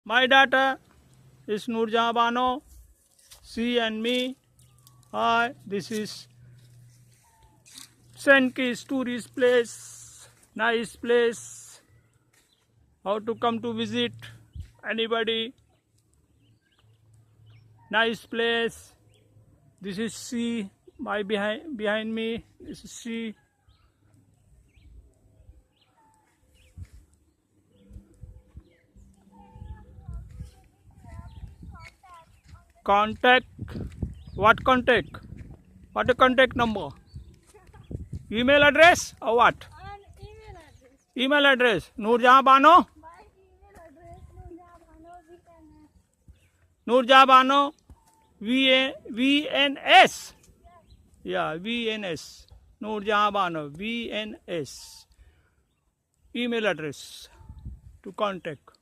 My daughter is Nurjahan Bano. She and me. Hi, this is St. Kitts tourist place. Nice place. How to come to visit? Anybody? Nice place. This is sea. My behind me. This is sea. Contact. What contact? What the contact number? Email address or what? An email address. Email address. Nurjahan Bano. My email address Nurjahan Bano. VNS. Yeah, VNS. Nurjahan Bano. VNS. Email address to contact.